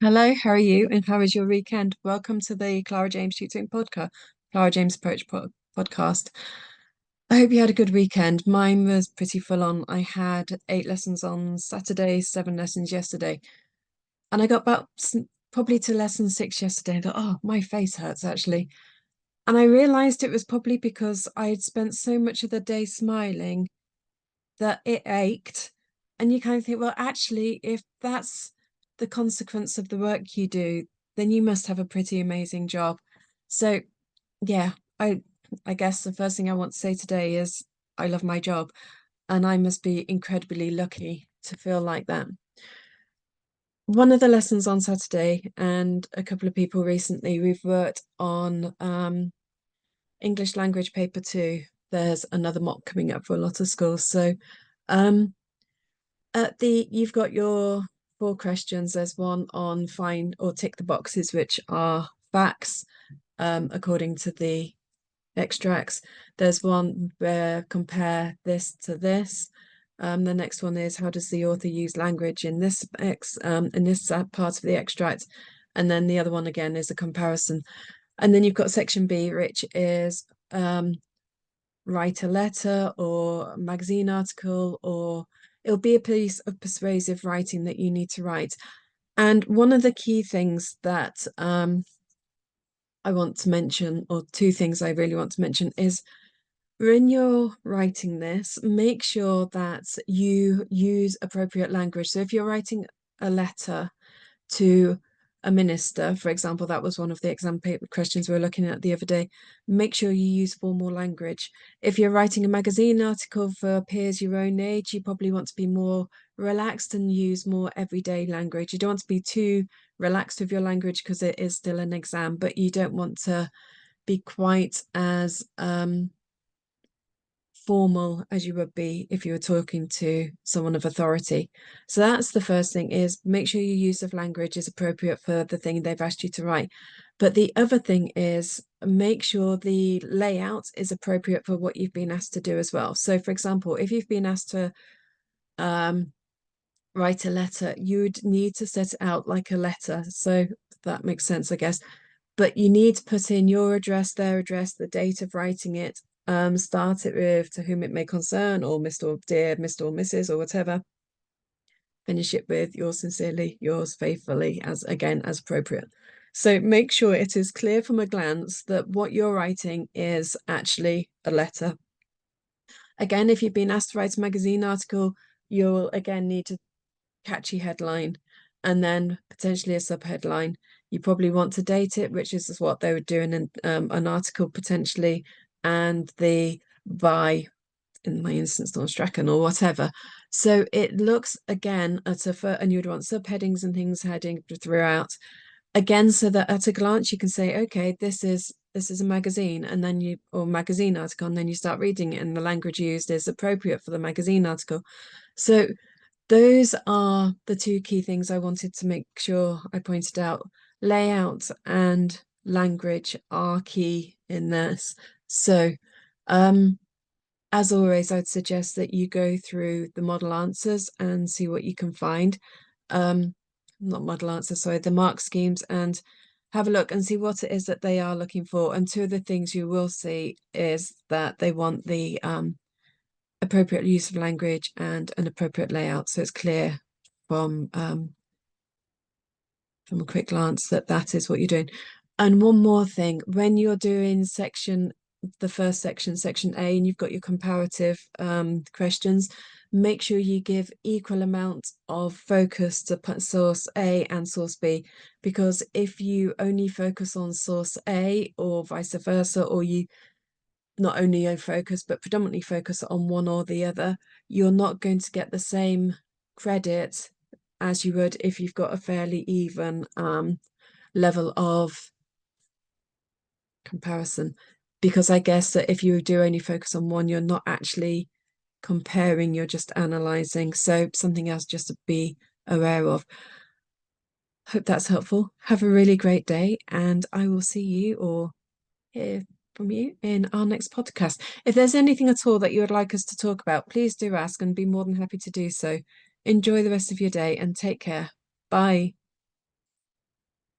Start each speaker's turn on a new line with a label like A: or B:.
A: Hello, how are you? And how was your weekend? Welcome to the Clara James Tutoring Podcast, Clara James Approach Podcast. I hope you had a good weekend. Mine was pretty full on. I had 8 lessons on Saturday, 7 lessons yesterday, and I got about probably to lesson 6 yesterday. I thought, oh, my face hurts actually. And I realized it was probably because I had spent so much of the day smiling that it ached. And you kind of think, well, actually, if that's the consequence of the work you do, then you must have a pretty amazing job. So, yeah, I guess the first thing I want to say today is I love my job, and I must be incredibly lucky to feel like that. One of the lessons on Saturday, and a couple of people recently, we've worked on English language paper 2. There's another mock coming up for a lot of schools. So you've got your 4 questions. There's one on find or tick the boxes, which are facts, according to the extracts. There's one where compare this to this. The next one is how does the author use language in this part of the extract, and then the other one again is a comparison. And then you've got section B, which is write a letter or a magazine article, or it'll be a piece of persuasive writing that you need to write. And one of the key things that I want to mention, or 2 things I really want to mention, is when you're writing this, make sure that you use appropriate language. So if you're writing a letter to a minister, for example, that was one of the exam paper questions we were looking at the other day, make sure you use formal language. If you're writing a magazine article for peers your own age, you probably want to be more relaxed and use more everyday language. You don't want to be too relaxed with your language because it is still an exam, but you don't want to be quite as formal as you would be if you were talking to someone of authority. So that's the first thing, is make sure your use of language is appropriate for the thing they've asked you to write. But the other thing is make sure the layout is appropriate for what you've been asked to do as well. So for example, if you've been asked to write a letter, you would need to set it out like a letter. So that makes sense, I guess. But you need to put in your address, their address, the date of writing it. Start it with to whom it may concern, or Mr. or dear Mr. or Mrs. or whatever. Finish it with yours sincerely, yours faithfully, as again as appropriate. So make sure it is clear from a glance that what you're writing is actually a letter. Again, if you've been asked to write a magazine article, you'll again need a catchy headline and then potentially a subheadline. You probably want to date it, which is what they would do in an article potentially, and the by, in my instance, North Strachan or whatever. So it looks again at and you'd want subheadings and things heading throughout. Again, so that at a glance you can say, okay, this is a magazine, and then or magazine article, and then you start reading it, and the language used is appropriate for the magazine article. So those are the 2 key things I wanted to make sure I pointed out. Layout and language are key in this. So, as always, I'd suggest that you go through the model answers and see what you can find. Not model answers, sorry, the mark schemes, and have a look and see what it is that they are looking for. And 2 of the things you will see is that they want the appropriate use of language and an appropriate layout, so it's clear from a quick glance that that is what you're doing. And one more thing, when you're doing the first section, section A, and you've got your comparative questions, make sure you give equal amounts of focus to source A and source B, because if you only focus on source A or vice versa, or you not only focus but predominantly focus on one or the other, you're not going to get the same credit as you would if you've got a fairly even level of comparison. Because I guess that if you do only focus on one, you're not actually comparing, you're just analysing. So something else just to be aware of. Hope that's helpful. Have a really great day, and I will see you or hear from you in our next podcast. If there's anything at all that you would like us to talk about, please do ask and be more than happy to do so. Enjoy the rest of your day and take care. Bye.